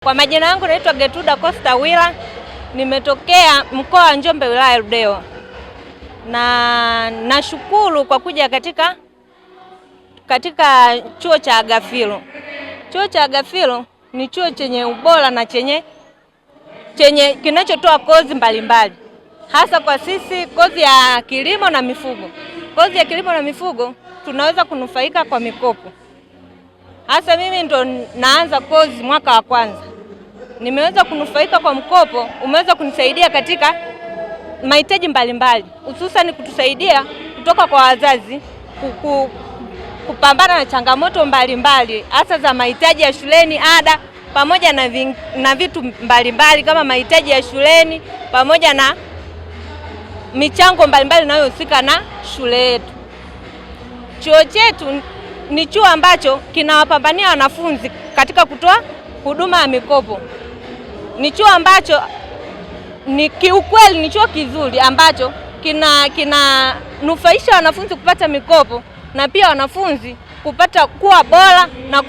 Kwa majina yangu naitwa Getruda Costa Wila, nimetokea mkoa wa Njombe, wilaya ya Ludewa. Na nashukuru kwa kuja katika chuo cha Agafilo. Chuo cha Agafilo ni chuo chenye ubora na chenye kinachotoa kozi mbalimbali. Hasa kwa sisi kozi ya kilimo na mifugo. Kozi ya kilimo na mifugo tunaweza kunufaika kwa mikopo. Hasa mimi ndo naanza kozi mwaka wa kwanza. Nimeweza kunufaika kwa mkopo, umeweza kunisaidia katika mahitaji mbalimbali. Hususan kutusaidia kutoka kwa wazazi kupambana na changamoto mbalimbali hasa za mahitaji ya shuleni, ada pamoja na vitu mbalimbali kama mahitaji ya shuleni pamoja na michango mbalimbali inayohusika na shule yetu. Chuo chetu ni chuo ambacho kinawapambania wanafunzi katika kutoa huduma ya mikopo. Ni chuo ambacho kiukweli ni chuo kizuri ambacho kinanufaisha wanafunzi kupata mikopo na pia wanafunzi kupata kuwa bora na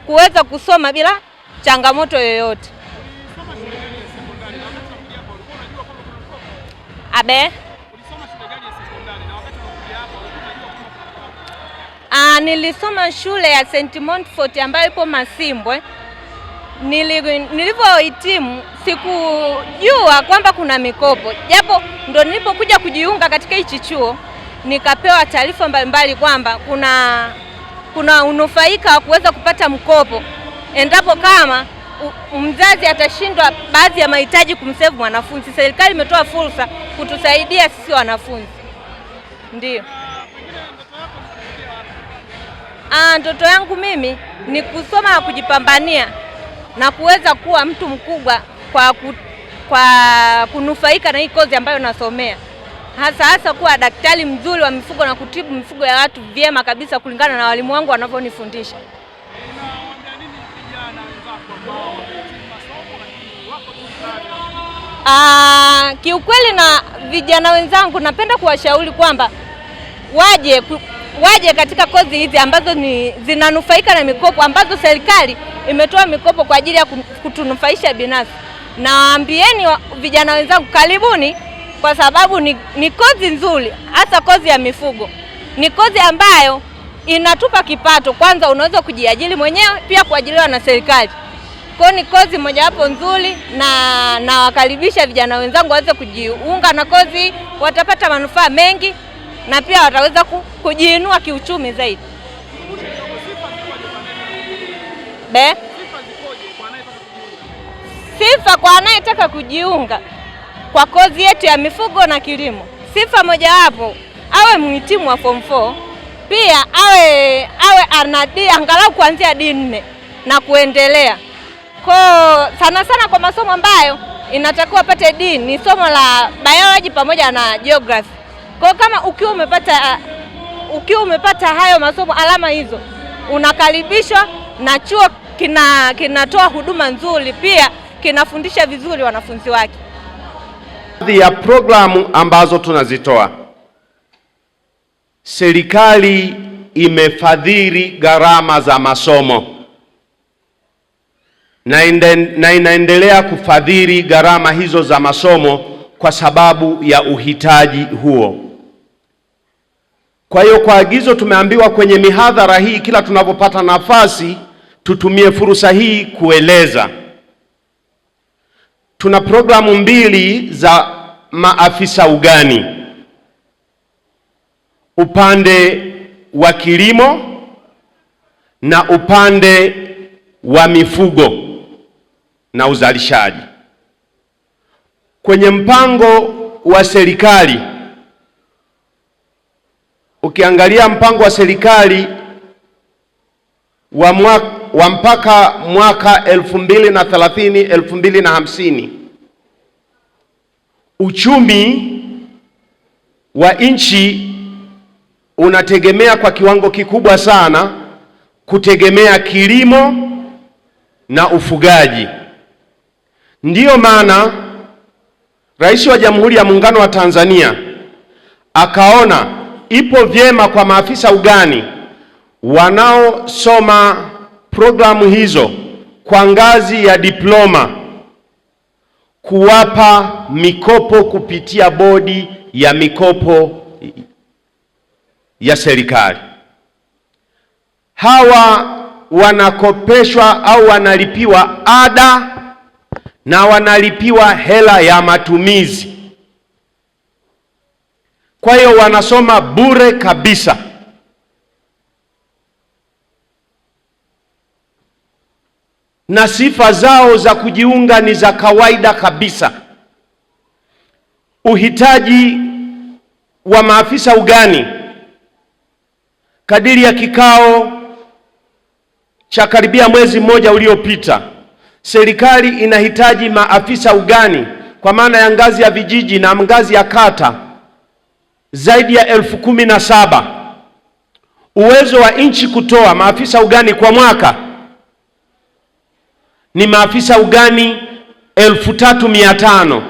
kuweza kusoma bila changamoto yoyote. Nilisoma shule ya St. Montfort ambayo ipo Masimbwe. Nilivyohitimu sikujua kwamba kuna mikopo, japo ndo nilipokuja kujiunga katika hichi chuo nikapewa taarifa mbalimbali kwamba kuna unufaika wa kuweza kupata mkopo endapo kama mzazi atashindwa baadhi ya mahitaji kumsave mwanafunzi. Serikali imetoa fursa kutusaidia sisi wanafunzi. Ndio. Ndoto yangu mimi ni kusoma na kujipambania na kuweza kuwa mtu mkubwa kwa kunufaika na hii kozi ambayo nasomea. Hasa kuwa daktari mzuri wa mifugo na kutibu mifugo ya watu vyema kabisa kulingana na walimu wangu wanavyonifundisha. Kiukweli na vijana wenzangu napenda kuwashauri kwamba waje katika kozi hizi ambazo zinanufaika na mikopo ambazo serikali imetoa mikopo kwa ajili ya kutunufaisha binafsi. Naambieni vijana wenzangu karibuni, kwa sababu ni kozi nzuri, hasa kozi ya mifugo. Ni kozi ambayo inatupa kipato. Kwanza unaweza kujiajiri mwenyewe, pia kuajiriwa na serikali. Kwa ni kozi mojawapo nzuri, na nawakaribisha vijana wenzangu waweze kujiunga na kozi. Watapata manufaa mengi na pia wataweza kujiinua kiuchumi zaidi. Sifa kwa anayetaka kujiunga kwa kozi yetu ya mifugo na kilimo. Sifa mojawapo awe mhitimu wa form 4, pia awe ana D angalau kuanzia D4 na kuendelea. Sana kwa masomo ambayo inatakiwa apate D ni somo la biology pamoja na geography. Kama ukiwa umepata hayo masomo, alama hizo, unakaribishwa na chuo kinatoa huduma nzuri, pia kinafundisha vizuri wanafunzi wake. Baadhi ya programu ambazo tunazitoa, serikali imefadhili gharama za masomo na inaendelea kufadhili gharama hizo za masomo kwa sababu ya uhitaji huo. Kwa hiyo kwa agizo tumeambiwa kwenye mihadhara hii, kila tunapopata nafasi tutumie fursa hii kueleza. Tuna programu mbili za maafisa ugani, upande wa kilimo na upande wa mifugo na uzalishaji. Kwenye mpango wa serikali, ukiangalia mpango wa serikali wa mpaka mwaka 2030-2050, uchumi wa nchi unategemea kwa kiwango kikubwa sana kutegemea kilimo na ufugaji. Ndiyo maana Rais wa Jamhuri ya Muungano wa Tanzania akaona ipo vyema kwa maafisa ugani wanaosoma programu hizo kwa ngazi ya diploma kuwapa mikopo kupitia bodi ya mikopo ya serikali. Hawa wanakopeshwa au wanalipiwa ada na wanalipiwa hela ya matumizi. Kwa hiyo wanasoma bure kabisa. Na sifa zao za kujiunga ni za kawaida kabisa. Uhitaji wa maafisa ugani, kadiri ya kikao cha karibia mwezi mmoja uliopita, serikali inahitaji maafisa ugani kwa maana ya ngazi ya vijiji na ngazi ya kata zaidi ya 17,000. Uwezo wa nchi kutoa maafisa ugani kwa mwaka ni maafisa ugani 3,500.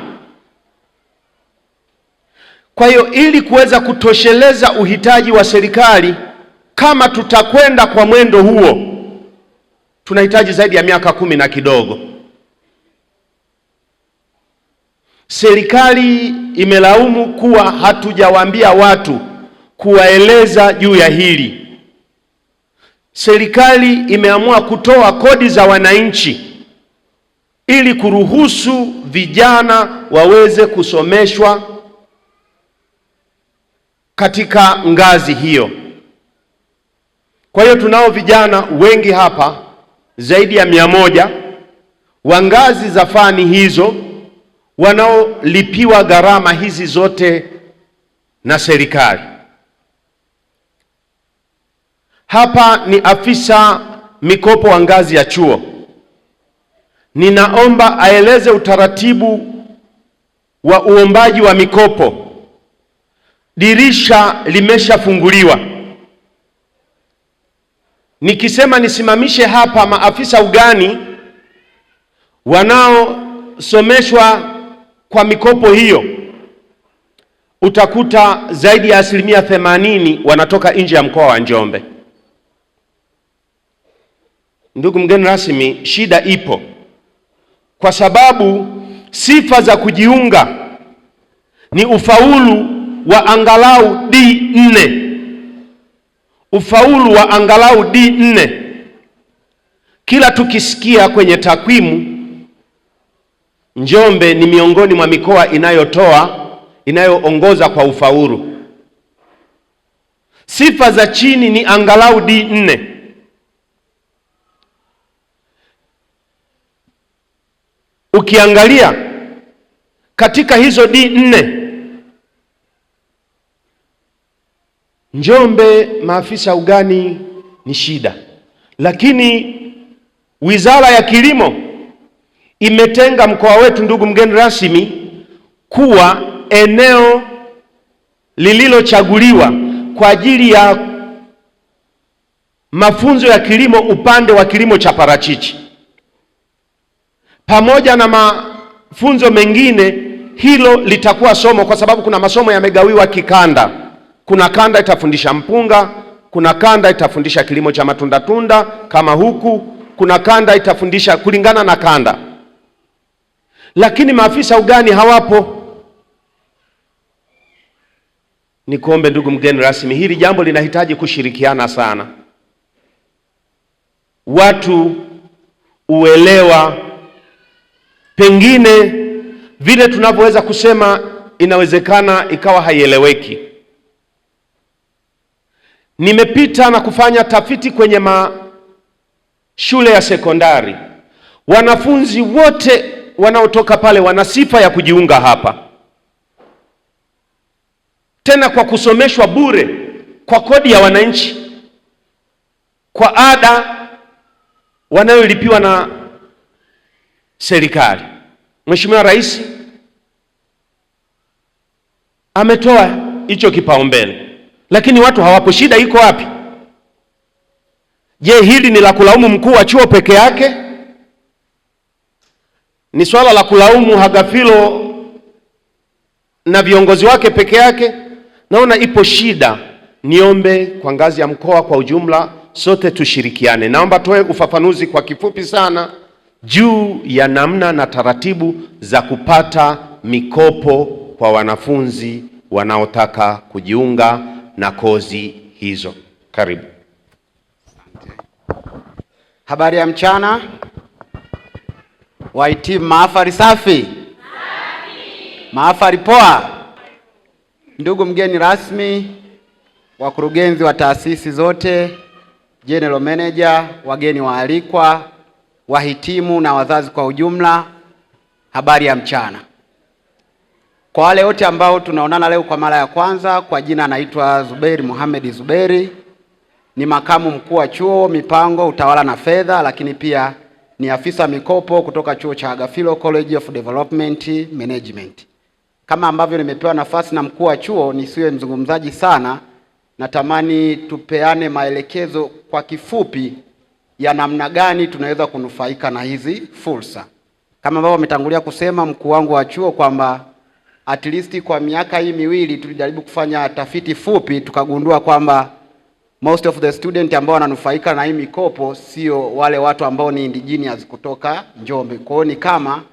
Kwa hiyo ili kuweza kutosheleza uhitaji wa serikali, kama tutakwenda kwa mwendo huo, tunahitaji zaidi ya miaka 10 na kidogo. Serikali imelaumu kuwa hatujawaambia watu kuwaeleza juu ya hili. Serikali imeamua kutoa kodi za wananchi ili kuruhusu vijana waweze kusomeshwa katika ngazi hiyo. Kwa hiyo tunao vijana wengi hapa zaidi ya 100 wa ngazi za fani hizo wanaolipiwa gharama hizi zote na serikali. Hapa ni afisa mikopo wa ngazi ya chuo. Ninaomba aeleze utaratibu wa uombaji wa mikopo. Dirisha limeshafunguliwa. Nikisema nisimamishe hapa maafisa ugani wanaosomeshwa kwa mikopo hiyo, utakuta zaidi ya 80% wanatoka nje ya mkoa wa Njombe. Ndugu mgeni rasmi, shida ipo kwa sababu sifa za kujiunga ni ufaulu wa angalau D4. Ufaulu wa angalau D4. Kila tukisikia kwenye takwimu, Njombe ni miongoni mwa mikoa inayoongoza kwa ufaulu. Sifa za chini ni angalau D4. Ukiangalia katika hizo D4, Njombe maafisa ugani ni shida, lakini Wizara ya Kilimo imetenga mkoa wetu, ndugu mgeni rasmi, kuwa eneo lililochaguliwa kwa ajili ya mafunzo ya kilimo upande wa kilimo cha parachichi. Pamoja na mafunzo mengine, hilo litakuwa somo kwa sababu kuna masomo yamegawiwa kikanda. Kuna kanda itafundisha mpunga, kuna kanda itafundisha kilimo cha matunda kama huku, kuna kanda itafundisha kulingana na kanda. Lakini maafisa ugani hawapo. Nikuombe ndugu mgeni rasmi, hili jambo linahitaji kushirikiana sana. Watu uelewa, pengine vile tunavyoweza kusema inawezekana ikawa haieleweki. Nimepita na kufanya tafiti kwenye shule ya sekondari. Wanafunzi wote wanaotoka pale wana sifa ya kujiunga hapa, tena kwa kusomeshwa bure kwa kodi ya wananchi, kwa ada wanayolipiwa na serikali. Mheshimiwa Rais ametoa hicho kipaumbele, lakini watu hawapo. Shida iko wapi? Je, hili ni la kulaumu mkuu wa chuo peke yake? Ni swala la kulaumu Hagafilo na viongozi wake peke yake? Naona ipo shida. Niombe kwa ngazi ya mkoa kwa ujumla, sote tushirikiane. Naomba toe ufafanuzi kwa kifupi sana juu ya namna na taratibu za kupata mikopo kwa wanafunzi wanaotaka kujiunga na kozi hizo. Karibu. Habari ya mchana. Wahitimu, mahafali safi? Mahafali poa? Ndugu mgeni rasmi, wakurugenzi wa taasisi zote, general manager, wageni waalikwa, wahitimu na wazazi kwa ujumla, habari ya mchana. Kwa wale wote ambao tunaonana leo kwa mara ya kwanza, kwa jina naitwa Zuberi Mohamed Zuberi, ni makamu mkuu wa chuo mipango, utawala na fedha, lakini pia ni afisa mikopo kutoka chuo cha Agafilo College of Development Management. Kama ambavyo nimepewa nafasi na mkuu wa chuo, nisiwe mzungumzaji sana, natamani tupeane maelekezo kwa kifupi ya namna gani tunaweza kunufaika na hizi fursa. Kama ambavyo ametangulia kusema mkuu wangu wa chuo kwamba at least kwa miaka hii miwili tulijaribu kufanya tafiti fupi, tukagundua kwamba most of the student ambao wananufaika na hii mikopo sio wale watu ambao ni indigenous kutoka Njombe. Kwa hiyo ni kama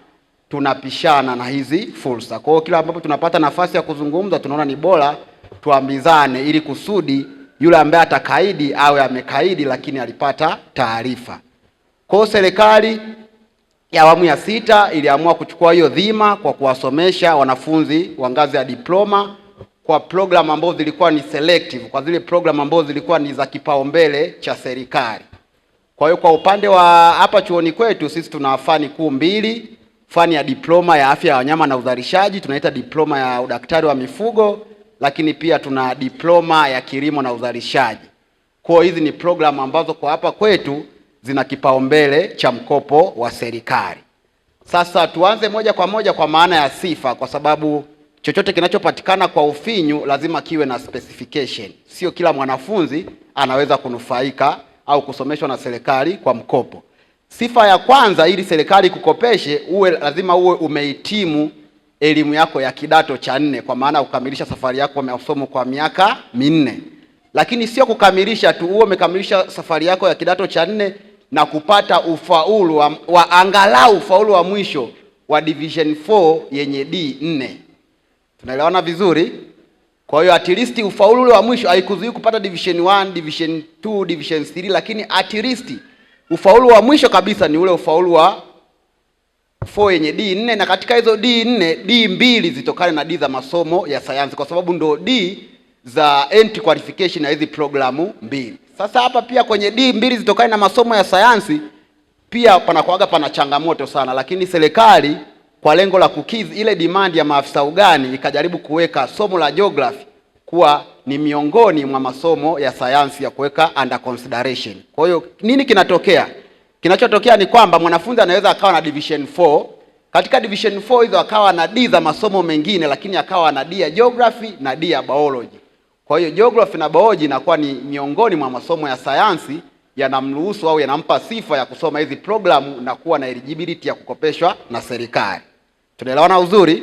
tunapishana na hizi fursa. Kwa hiyo kila ambapo tunapata nafasi ya kuzungumza, tunaona ni bora tuambizane ili kusudi yule ambaye atakaidi awe amekaidi lakini alipata taarifa. Kwa hiyo serikali ya awamu ya 6 iliamua kuchukua hiyo dhima kwa kuwasomesha wanafunzi wa ngazi ya diploma kwa program ambazo zilikuwa ni selective, kwa zile program ambazo zilikuwa ni za kipaumbele cha serikali. Kwa hiyo kwa upande wa hapa chuoni kwetu sisi tuna fani kuu mbili, fani ya diploma ya afya ya wanyama na uzalishaji, tunaita diploma ya udaktari wa mifugo, lakini pia tuna diploma ya kilimo na uzalishaji. Kwa hizi ni program ambazo kwa hapa kwetu zina kipaumbele cha mkopo wa serikali. Sasa tuanze moja kwa moja kwa maana ya sifa, kwa sababu chochote kinachopatikana kwa ufinyu lazima kiwe na specification. Sio kila mwanafunzi anaweza kunufaika au kusomeshwa na serikali kwa mkopo. Sifa ya kwanza, ili serikali kukopeshe, lazima uwe umehitimu elimu yako ya kidato cha 4, kwa maana kukamilisha safari yako ya masomo kwa miaka 4. Lakini sio kukamilisha tu, uwe umekamilisha safari yako ya kidato cha 4 na kupata ufaulu wa angalau ufaulu wa mwisho wa division 4 yenye D4. Tunaelewana vizuri? Kwa hiyo at least ufaulu ule wa mwisho haikuzuii kupata division 1, division 2, division 3, lakini at least ufaulu wa mwisho kabisa ni ule ufaulu wa 4 yenye D4, na katika hizo D4, D2 zitokane na D za masomo ya sayansi, kwa sababu ndo D za entry qualification ya hizi programu mbili. Sasa hapa pia kwenye D2 zitokane na masomo ya sayansi pia pana changamoto sana, lakini serikali kwa lengo la kukidhi ile demand ya maafisa ugani ikajaribu kuweka somo la geography kuwa ni miongoni mwa masomo ya sayansi ya kuweka under consideration. Kwa hiyo nini kinatokea? Kinachotokea ni kwamba mwanafunzi anaweza akawa na division 4, katika division 4 hizo akawa na D za masomo mengine, lakini akawa na D ya geography na D ya biology. Kwa hiyo geography na biology inakuwa ni miongoni mwa masomo ya sayansi yanamruhusu au yanampa sifa ya kusoma hizi programu na kuwa na eligibility ya kukopeshwa na serikali. Tunaelewana uzuri?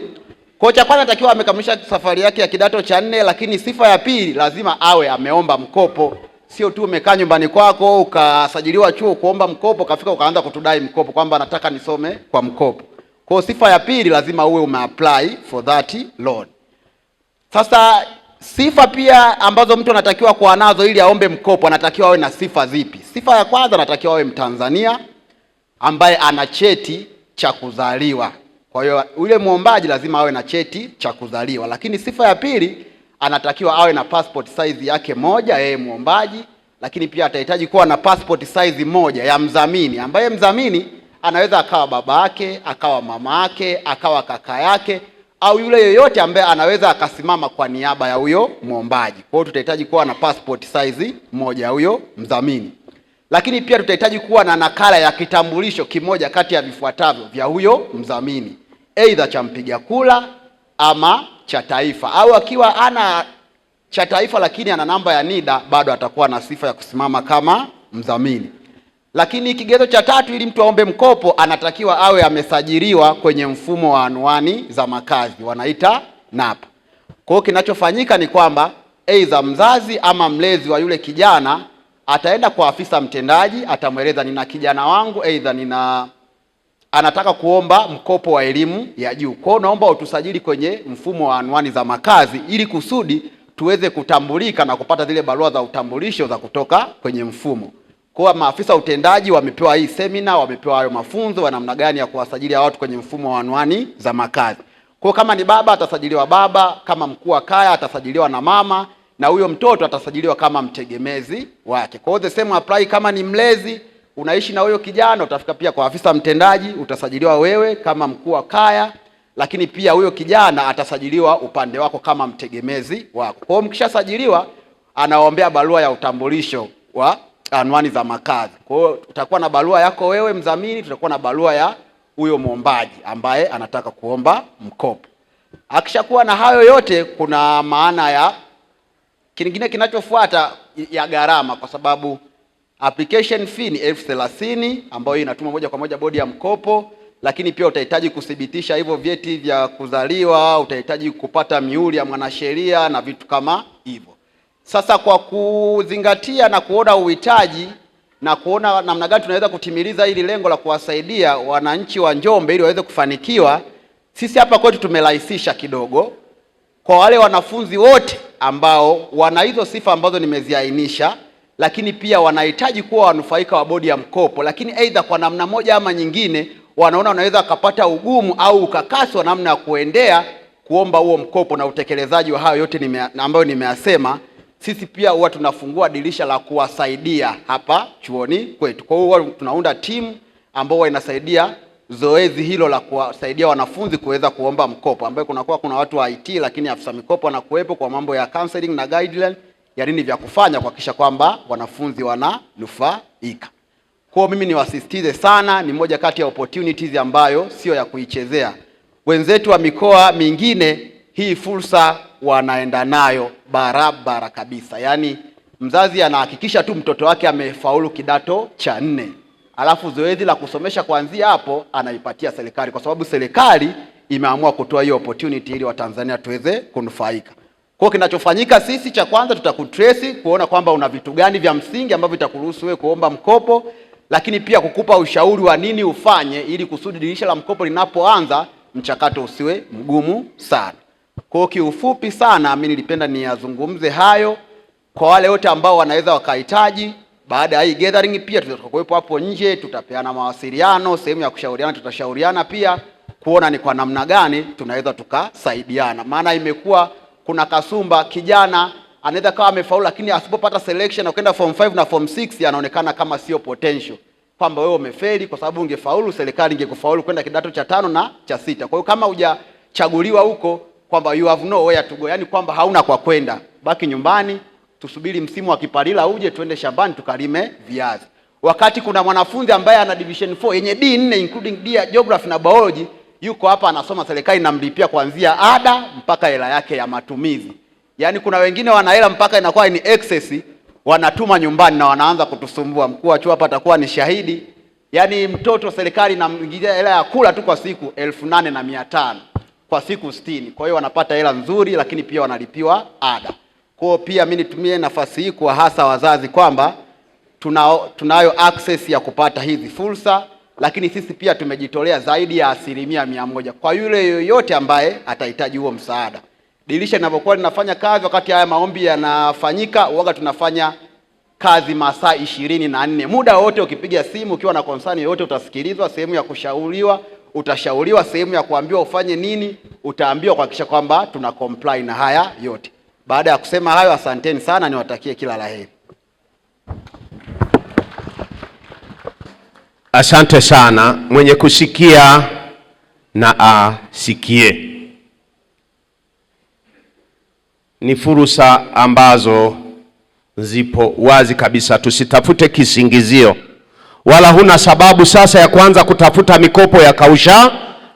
Kwa cha kwanza natakiwa amekamilisha safari yake ya kidato cha 4, lakini sifa ya pili lazima awe ameomba mkopo. Sio tu umekaa nyumbani kwako ukasajiliwa chuo kuomba mkopo, kafika ukaanza kutudai mkopo kwamba nataka nisome kwa mkopo. Kwa sifa ya pili lazima uwe umeapply for that loan. Sasa sifa pia ambazo mtu anatakiwa kuwa nazo ili aombe mkopo, anatakiwa awe na sifa zipi? Sifa ya kwanza, anatakiwa awe Mtanzania ambaye ana cheti cha kuzaliwa. Kwa hiyo yule muombaji lazima awe na cheti cha kuzaliwa. Lakini sifa ya pili, anatakiwa awe na passport size yake moja yeye muombaji, lakini pia atahitaji kuwa na passport size moja ya mdhamini, ambaye mdhamini anaweza akawa baba yake, akawa mama yake, akawa kaka yake, au yule yoyote ambaye anaweza akasimama kwa niaba ya huyo muombaji. Kwa hiyo tutahitaji kuwa na passport size moja ya huyo mdhamini. Lakini pia tutahitaji kuwa na nakala ya kitambulisho kimoja kati ya vifuatavyo vya huyo mdhamini, aidha cha mpiga kura ama cha taifa, au akiwa ana cha taifa lakini ana namba ya NIDA, bado atakuwa na sifa ya kusimama kama mdhamini. Lakini kigezo cha tatu, ili mtu aombe mkopo, anatakiwa awe amesajiliwa kwenye mfumo wa anwani za makazi, wanaita NAPA. Kwa hiyo kinachofanyika ni kwamba aidha mzazi ama mlezi wa yule kijana ataenda kwa afisa mtendaji, atamweleza nina kijana wangu, aidha nina anataka kuomba mkopo wa elimu ya juu. Kwa hiyo naomba utusajili kwenye mfumo wa anwani za makazi ili kusudi tuweze kutambulika na kupata zile barua za utambulisho za kutoka kwenye mfumo. Kwa maafisa utendaji wamepewa hii semina, wamepewa hayo mafunzo wa namna gani ya kuwasajili watu kwenye mfumo wa anwani za makazi. Kwa kama ni baba atasajiliwa baba, kama mkuu wa kaya atasajiliwa na mama, na huyo mtoto atasajiliwa kama mtegemezi wake. Kwa hiyo the same apply, kama ni mlezi unaishi na huyo kijana utafika pia kwa afisa mtendaji, utasajiliwa wewe kama mkuu wa kaya, lakini pia huyo kijana atasajiliwa upande wako kama mtegemezi wako. Kwa hiyo mkishasajiliwa anaombea barua ya utambulisho wa anwani za makazi. Kwa hiyo utakuwa na barua yako wewe mdhamini, tutakuwa na barua ya huyo muombaji ambaye anataka kuomba mkopo. Akishakuwa na hayo yote, kuna maana ya kingine kinachofuata ya gharama, kwa sababu application fee ni 30,000 ambayo inatuma moja kwa moja bodi ya mkopo, lakini pia utahitaji kuthibitisha hivyo vyeti vya kuzaliwa, utahitaji kupata mihuri ya mwanasheria na vitu kama hivyo. Sasa kwa kuzingatia na kuona uhitaji na kuona namna gani tunaweza kutimiliza hili lengo la kuwasaidia wananchi wa Njombe ili waweze kufanikiwa, sisi hapa kwetu tumerahisisha kidogo kwa wale wanafunzi wote ambao wana hizo sifa ambazo nimeziainisha, lakini pia wanahitaji kuwa wanufaika wa bodi ya mkopo, lakini aidha kwa namna moja ama nyingine wanaona wanaweza wakapata ugumu au ukakasi wa namna ya kuendea kuomba huo mkopo na utekelezaji wa hayo yote ambayo nimeyasema. Sisi pia huwa tunafungua dirisha la kuwasaidia hapa chuoni kwetu. Kwa hiyo tunaunda timu ambao inasaidia zoezi hilo la kuwasaidia wanafunzi kuweza kuomba mkopo, ambayo kuna watu wa IT, lakini afisa mikopo anakuwepo kwa mambo ya counseling na guideline ya nini vya kufanya kuhakikisha kwamba wanafunzi wananufaika. Kwa mimi niwasisitize sana, ni moja kati ya opportunities ambayo sio ya kuichezea. Wenzetu wa mikoa mingine hii fursa wanaenda nayo barabara kabisa. Yaani mzazi anahakikisha tu mtoto wake amefaulu kidato cha 4. Alafu zoezi la kusomesha kuanzia hapo anaipatia serikali, kwa sababu serikali imeamua kutoa hiyo opportunity ili Watanzania tuweze kunufaika. Kwa kinachofanyika sisi, cha kwanza tutakutrace kuona kwamba una vitu gani vya msingi ambavyo vitakuruhusu wewe kuomba mkopo, lakini pia kukupa ushauri wa nini ufanye ili kusudi dirisha la mkopo linapoanza mchakato usiwe mgumu sana. Kwa kiufupi sana mimi nilipenda niyazungumze hayo kwa wale wote ambao wanaweza wakahitaji. Baada ya hii gathering pia tutakuwepo hapo nje, tutapeana mawasiliano, sehemu ya kushauriana, tutashauriana pia kuona ni kwa namna gani tunaweza tukasaidiana. Maana imekuwa kuna kasumba, kijana anaweza kawa amefaulu lakini asipopata selection na kwenda form 5 na form 6 anaonekana kama sio potential, kwamba wewe umefeli kwa sababu ungefaulu serikali ingekufaulu kwenda kidato cha 5 na cha 6. Kwa hiyo kama hujachaguliwa huko kwamba you have nowhere to go, yani kwamba hauna kwa kwenda, baki nyumbani, tusubiri msimu wa kipalila uje, tuende shambani tukalime viazi. Wakati kuna mwanafunzi ambaye ana division 4 yenye D4 including D ya geography na biology, yuko hapa anasoma, serikali inamlipia kuanzia ada mpaka hela yake ya matumizi. Yaani kuna wengine wana hela mpaka inakuwa ni excess, wanatuma nyumbani na wanaanza kutusumbua. Mkuu wa chuo hapa atakuwa ni shahidi. Yaani mtoto serikali inamgizia hela ya kula tu kwa siku 8,500 kwa siku 60. Kwa hiyo wanapata hela nzuri, lakini pia wanalipiwa ada. Kwa hiyo pia mimi nitumie nafasi hii kwa hasa wazazi kwamba tunayo access ya kupata hizi fursa, lakini sisi pia tumejitolea zaidi ya 100% kwa yule yoyote ambaye atahitaji huo msaada. Dirisha linapokuwa linafanya kazi, wakati haya maombi yanafanyika, huaga tunafanya kazi masaa 24. Muda wote ukipiga simu ukiwa na concern yoyote utasikilizwa, sehemu ya kushauriwa utashauriwa, sehemu ya kuambiwa ufanye nini utaambiwa, kuhakikisha kwamba tuna comply na haya yote. Baada ya kusema hayo, asanteni sana, niwatakie kila laheri. Asante sana. Mwenye kusikia na asikie. Ni fursa ambazo zipo wazi kabisa, tusitafute kisingizio, wala huna sababu sasa ya kuanza kutafuta mikopo ya kausha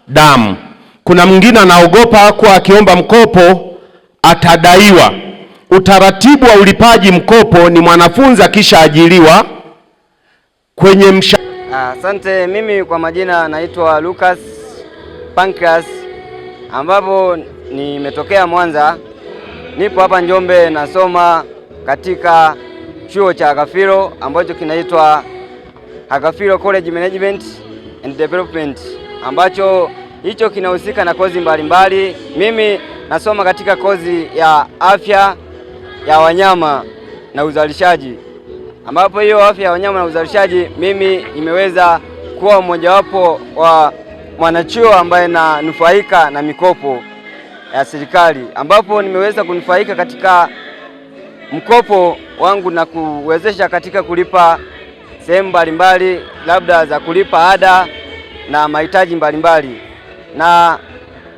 damu. Kuna mwingine anaogopa kuwa akiomba mkopo atadaiwa. Utaratibu wa ulipaji mkopo ni mwanafunzi akishaajiriwa kwenye Asante. Mimi kwa majina naitwa Lucas Pancras, ambapo nimetokea Mwanza. Nipo hapa Njombe, nasoma katika chuo cha Agafilo ambacho kinaitwa Agafilo College Management. and Development, ambacho hicho kinahusika na kozi mbalimbali. Mimi nasoma katika kozi ya afya ya wanyama na uzalishaji, ambapo hiyo afya ya wanyama na uzalishaji mimi nimeweza kuwa mmojawapo wa mwanachuo ambaye nanufaika na mikopo ya serikali, ambapo nimeweza kunufaika katika mkopo wangu na kuwezesha katika kulipa sehemu mbalimbali, labda za kulipa ada na mahitaji mbalimbali. Na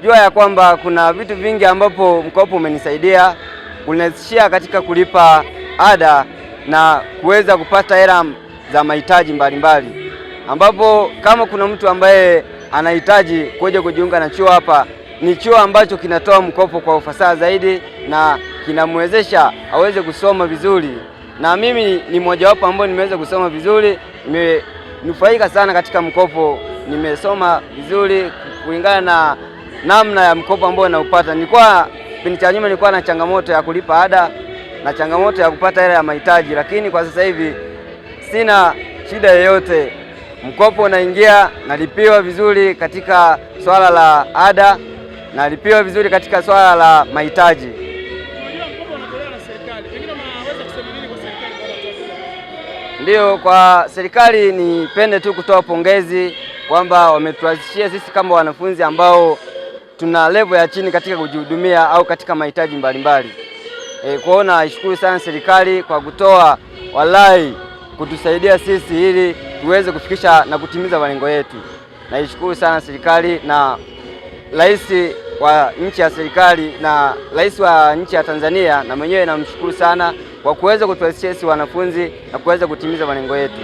jua ya kwamba kuna vitu vingi ambapo mkopo umenisaidia kunirahisishia katika kulipa ada na kuweza kupata hela za mahitaji mbalimbali, ambapo kama kuna mtu ambaye anahitaji kuja kujiunga na chuo hapa, ni chuo ambacho kinatoa mkopo kwa ufasaha zaidi na kinamwezesha aweze kusoma vizuri, na mimi ni mmojawapo ambao nimeweza kusoma vizuri, nimenufaika sana katika mkopo, nimesoma vizuri kulingana na namna ya mkopo ambao naupata. Nilikuwa kipindi cha nyuma nilikuwa na changamoto ya kulipa ada na changamoto ya kupata hela ya mahitaji, lakini kwa sasa hivi sina shida yoyote. Mkopo unaingia, nalipiwa vizuri katika swala la ada, nalipiwa vizuri katika swala la mahitaji. Ndiyo, kwa serikali nipende tu kutoa pongezi kwamba wameturahisishia sisi kama wanafunzi ambao tuna level ya chini katika kujihudumia au katika mahitaji mbalimbali. Kwa naishukuru sana serikali kwa kutoa walai kutusaidia sisi ili tuweze kufikisha na kutimiza malengo yetu. Naishukuru sana serikali na rais wa nchi ya serikali na rais wa nchi ya Tanzania, na mwenyewe namshukuru sana kwa kuweza kuturahisishia sisi wanafunzi na kuweza kutimiza malengo yetu.